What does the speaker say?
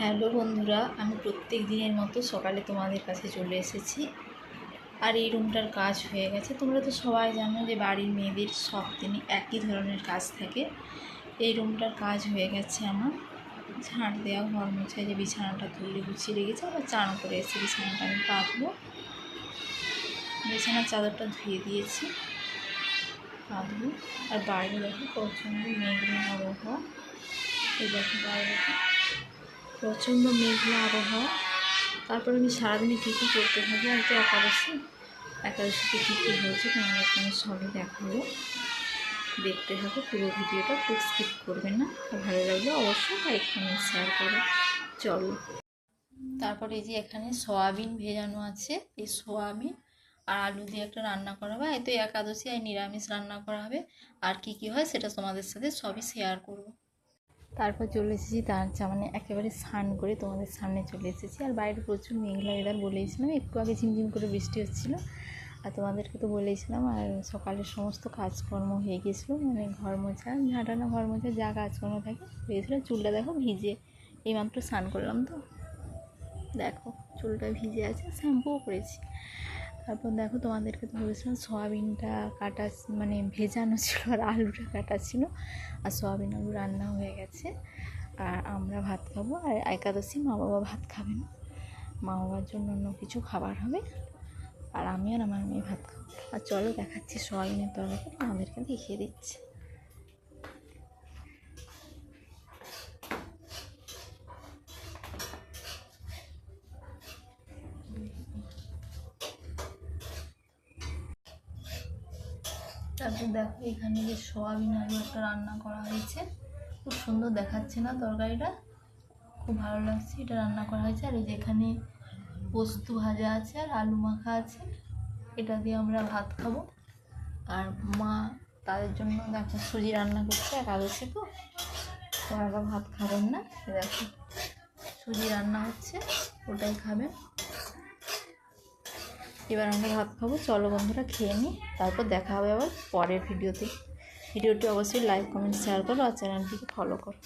Hello বন্ধুরা, আমি প্রত্যেক দিনের মতো সকালে তোমাদের কাছে চলে এসেছি। আর এই রুমটার কাজ হয়ে গেছে। তোমরা তো সবাই জানো যে বাড়ির মেয়েদের সব দিনই একই ধরনের কাজ থাকে। এই রুমটার কাজ হয়ে গেছে আমার। ঝাঁট দেওয়া, ঘর মোছা, যে বিছানাটা তুলে গুছিয়ে রেখেছে, আবার চান করে এসে বিছানাটা আমি পাতবো। বিছানার চাদরটা ধুয়ে দিয়েছি, পাতবো। আর বাইরে দেখো প্রচণ্ড মেঘলা আবহাওয়া। এই দেখো বাইরে প্রচণ্ড মেঘলা আবহাওয়া। তারপর আমি সারাদিনে কী কী করতে থাকি, আর তো একাদশীতে কী কী হয়েছে তোমাদের আমি সবই দেখাবো। দেখতে থাকো পুরো ভিডিওটা, খুব স্কিপ করবে না। আর ভালো লাগলে অবশ্যই লাইক কমেন্ট শেয়ার করো। চলো, তারপরে এই যে এখানে সয়াবিন ভেজানো আছে। এই সয়াবিন আর আলু দিয়ে একটা রান্না করা হবে। এতো একাদশী আর নিরামিষ রান্না করা হবে। আর কি কি হয় সেটা তোমাদের সাথে সবই শেয়ার করবো। তারপর চলে এসেছি তার মানে একেবারে স্নান করে তোমাদের সামনে চলে এসেছি। আর বাইরে প্রচুর মেঘলা ওয়েদার, বলেইছিলাম একটু আগে ঝিমঝিম করে বৃষ্টি হচ্ছিলো। আর তোমাদেরকে তো বলেইছিলাম। আর সকালের সমস্ত কাজকর্ম হয়ে গিয়েছিলো, মানে ঘর মোছা, ঝাঁটানো, ঘর মোছা, যা কাজকর্ম থাকে হয়েছিলো। চুলটা দেখো ভিজে, এইমাত্র স্নান করলাম তো দেখো চুলটা ভিজে আছে, শ্যাম্পুও করেছি। তারপর দেখো তোমাদেরকে তো বলেছিলাম সয়াবিনটা কাটা, মানে ভেজানো ছিল, আর আলুটা কাটা ছিল। আর সয়াবিন আলু রান্না হয়ে গেছে। আর আমরা ভাত খাবো। আর একাদশী মা বাবা ভাত খাবে না, মা বাবার জন্য অন্য কিছু খাবার হবে। আর আমি আর আমার মেয়ে ভাত খাবো। আর চলো দেখাচ্ছি সয়াবিনের তরকারি, আমাদেরকে দেখিয়ে দিচ্ছি। তারপর দেখো এখানে যে সয়াবিন আলু একটা রান্না করা হয়েছে, খুব সুন্দর দেখাচ্ছে না তরকারিটা, খুব ভালো লাগছে। এটা রান্না করা হয়েছে। আর এই যে এখানে পোস্ত ভাজা আছে আর আলু মাখা আছে, এটা দিয়ে আমরা ভাত খাবো। আর মা তাদের জন্য দেখো সুজি রান্না করছে, একাদশী তো ওনারা ভাত খাবেন না। দেখো সুজি রান্না হচ্ছে, ওটাই খাবেন। এবার আমরা ভাত খাবো। চলো বন্ধুরা খেয়ে নিই, তারপর দেখা হবে আবার পরের ভিডিওতে। ভিডিওটি অবশ্যই লাইক কমেন্ট শেয়ার করো আর চ্যানেলটিকে ফলো করো।